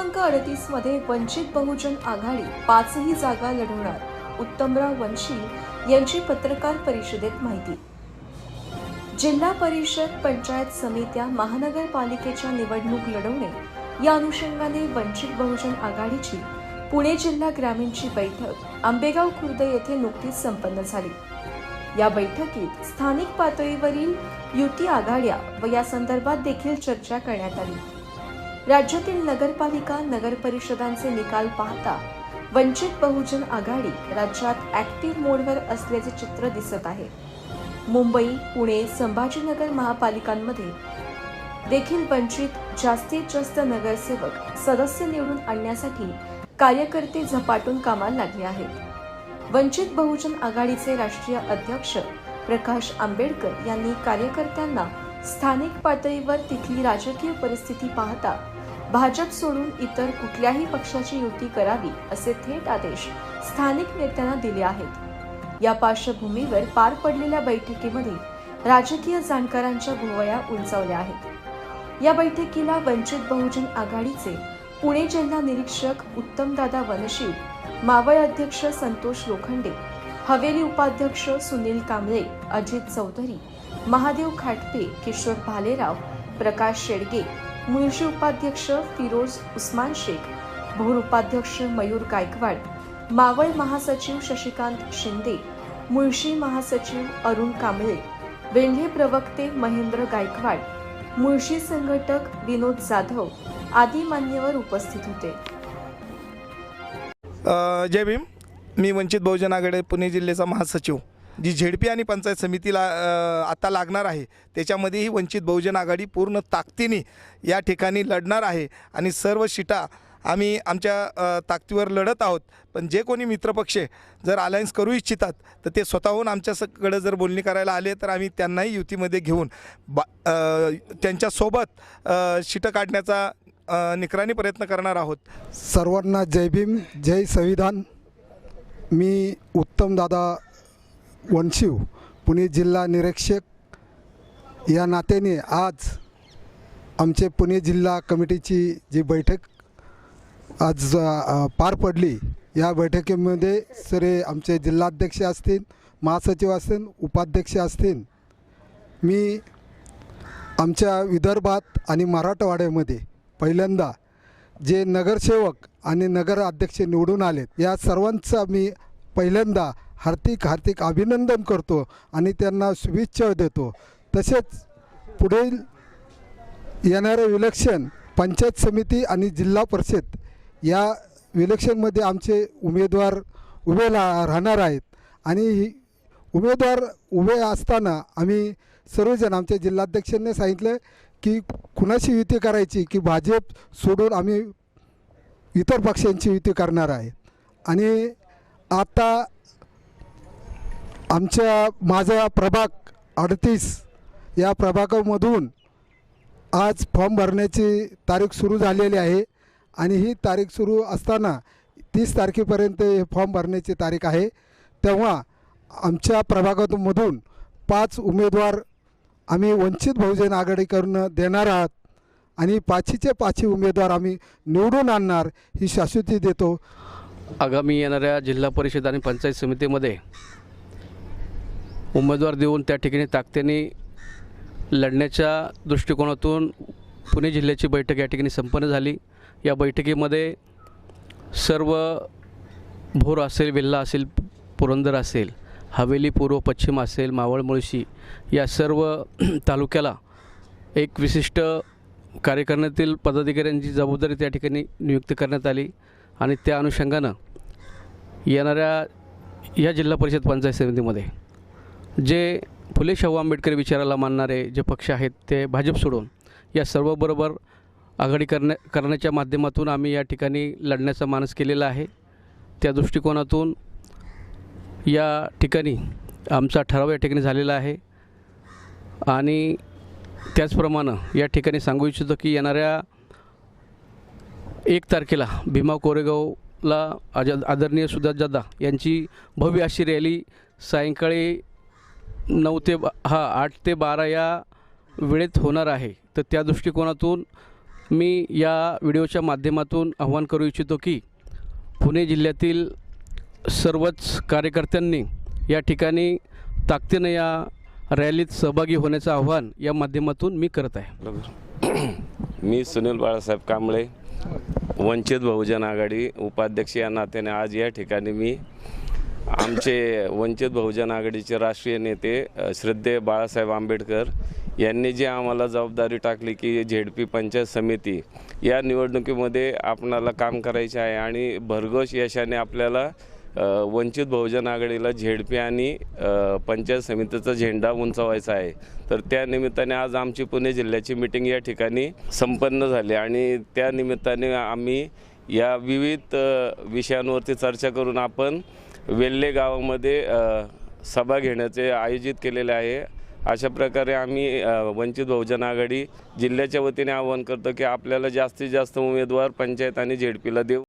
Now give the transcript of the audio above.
क्रमांक 38 मध्ये वंचित बहुजन आघाडी 5ही जागा लढवणार, उत्तमराव वंशी यांची पत्रकार परिषदेत माहिती। जिल्हा परिषद, पंचायत समित्या, महानगरपालिकेच्या निवडणूक लढवणे या अनुषंगाने वंचित बहुजन आघाडीची पुणे जिल्हा ग्रामीणची बैठक आंबेगाव खुर्द येथे नुकतीच संपन्न झाली। या बैठकीत स्थानिक पातळीवरील युती आघाड्या व या संदर्भात देखील चर्चा करण्यात आली। राज्यातील नगरपालिका, नगरपरिषदांचे निकाल पाहता वंचित बहुजन आघाडी राज्यात ऍक्टिव्ह मोडवर असल्याचे चित्र दिसत आहे। मुंबई, पुणे, संभाजीनगर महापालिकांमध्ये देखील वंचित जास्तीत जास्त नगरसेवक, सदस्य निवडून आणण्यासाठी कार्यकर्ते झपाटून कामाला लागले आहेत। वंचित बहुजन आघाडीचे राष्ट्रीय अध्यक्ष प्रकाश आंबेडकर यांनी कार्यकर्त्यांना स्थानिक पातळीवर तिथली राजकीय परिस्थिती पाहता भाजप सोडून इतर कुठल्याही पक्षाची युती करावी असे थेट आदेश स्थानिक नेत्यांना दिले आहेत। या पार्श्वभूमीवर पार पडलेल्या बैठकीमध्ये राजकीय जाणकारांच्या भुवया उंचावल्या आहेत। या बैठकीला वंचित बहुजन आघाडीचे पुणे जिल्हा निरीक्षक उत्तमदादा वनशिव, मावळ अध्यक्ष संतोष लोखंडे, हवेली उपाध्यक्ष सुनील कांबळे, अजित चौधरी, महादेव खाटपे, किशोर भालेराव, प्रकाश शेडगे, मुळशी उपाध्यक्ष फिरोज उस्मान शेख, भोर उपाध्यक्ष मयूर गायकवाड, मावळ महासचिव शशिकांत शिंदे, मुळशी महासचिव अरुण कांबळे, वेल्हे प्रवक्ते महेंद्र गायकवाड, मुळशी संघटक विनोद जाधव आदी मान्यवर उपस्थित होते। जय भीम। मी वंचित बहुजन आघाडी पुणे जिल्ह्याचा महासचिव। जी झेडपी आणि पंचायत समितीला आता लागणार आहे त्याच्यामध्येही वंचित बहुजन आघाडी पूर्ण ताकदीने या ठिकाणी लढणार आहे आणि सर्व सीटा आम्ही आमच्या ताकदीवर लढत आहोत। पण जे कोणी मित्रपक्ष जर अलायन्स करू इच्छितात तर ते स्वतःहून आमच्याकडे जर बोलणी करायला आले तर आम्ही त्यांनाही युतीमध्ये घेऊन त्यांच्यासोबत सीटं काढण्याचा निकरानी प्रयत्न करणार आहोत। सर्वांना जय भीम, जय संविधान। मी उत्तमदादा वनशिव, पुणे जिल्हा निरीक्षक या नात्याने आज आमचे पुणे जिल्हा कमिटीची जी बैठक आज पार पडली, या बैठकीमध्ये सरे आमचे जिल्हाध्यक्ष असतील, महासचिव असतील, उपाध्यक्ष असतील। मी आमच्या विदर्भात आणि मराठवाड्यामध्ये पहिल्यांदा जे नगरसेवक आणि नगराध्यक्ष निवडून आलेत या सर्वांचा मी पहिल्यांदा हार्दिक अभिनंदन करतो आणि त्यांना शुभेच्छा देतो। तसेच पुढील येणारे इलेक्शन पंचायत समिती आणि जिल्हा परिषद या इलेक्शनमध्ये आमचे उमेदवार उभे राहणार आहेत आणि उमेदवार उभे असताना आम्ही सर्वजण आमच्या जिल्हाध्यक्षांनी सांगितलं की कुणाशी युती करायची, की भाजप सोडून आम्ही इतर पक्षांची युती करणार आहे। आणि आता माझा प्रभाग 38 या प्रभागामधून आज फॉर्म भरण्याची तारीख सुरू झालेली आहे आणि ही तारीख सुरू असताना 30 तारखेपर्यंत हे फॉर्म भरण्याची तारीख आहे। तेव्हा आमच्या प्रभागामधून 5 उमेदवार आम्ही वंचित बहुजन आघाडीकडून देणार आहात आणि 5चे 5 उमेदवार आम्ही निवडून आणणार ही शाश्वती देतो। आगामी येणाऱ्या जिल्हा परिषद आणि पंचायत समितीमध्ये उमेदवार देऊन त्या ठिकाणी ताकदीने लढण्याच्या दृष्टिकोनातून पुणे जिल्ह्याची बैठक या ठिकाणी संपन्न झाली। या बैठकीमध्ये सर्व भोर असेल, वेल्हा असेल, पुरंदर असेल, हवेली पूर्व पश्चिम असेल, मावळ मुळशी या सर्व तालुक्याला एक विशिष्ट कार्यकारिणीतील पदाधिकाऱ्यांची जबाबदारी त्या ठिकाणी नियुक्त करण्यात आली आणि त्या अनुषंगानं येणाऱ्या या जिल्हा परिषद पंचायत समितीमध्ये जे फुले शाहू आंबेडकर विचाराला मानणारे जे पक्ष आहेत ते भाजप सोडून या सर्वबरोबर आघाडी करण्याच्या माध्यमातून आम्ही या ठिकाणी लढण्याचा मानस केलेला आहे। त्या दृष्टिकोनातून या ठिकाणी आमचा ठराव या ठिकाणी झालेला आहे आणि त्याचप्रमाणे या ठिकाणी सांगू इच्छितो की येणाऱ्या 1 तारखेला भीमा कोरेगावला आदरणीय सुजातदादा यांची भव्य अशी रॅली सायंकाळी 8 ते 12 या वेळेत होणार आहे। तर त्या दृष्टिकोनातून मी या व्हिडिओच्या माध्यमातून आवाहन करू इच्छितो की पुणे जिल्ह्यातील सर्वच कार्यकर्त्यांनी या ठिकाणी ताकदीनं या रॅलीत सहभागी होण्याचं आवाहन या माध्यमातून मी करत आहे. मी सुनील बाळासाहेब कांबळे, वंचित बहुजन आघाडी उपाध्यक्ष या नात्याने आज या ठिकाणी मी आमचे वंचित बहुजन आघाडीचे राष्ट्रीय नेते श्रद्धेय बाळासाहेब आंबेडकर यांनी जी आम्हाला जबाबदारी टाकली की झेडपी पंचायत समिती या निवडणुकीमध्ये आपणाला काम करायचे आहे आणि भरघोस यशाने आपल्याला वंचित बहुजन आघाडीला झेडपी आणि पंचायत समितीचा झेंडा उंचावायचा आहे. तर त्या निमित्ताने आज आमची पुणे जिल्ह्याची मीटिंग या ठिकाणी संपन्न झाली आणि त्या निमित्ताने आम्ही या विविध विषयांवरती चर्चा करून आपण वेल्हे गावामध्ये सभा घेण्याचे आयोजित केलेले आहे. अशा प्रकारे आम्ही वंचित बहुजन आघाडी जिल्ह्याच्या वतीने आवाहन करतो की आपल्याला जास्तीत जास्त उमेदवार पंचायत आणि झेडपीला देऊ.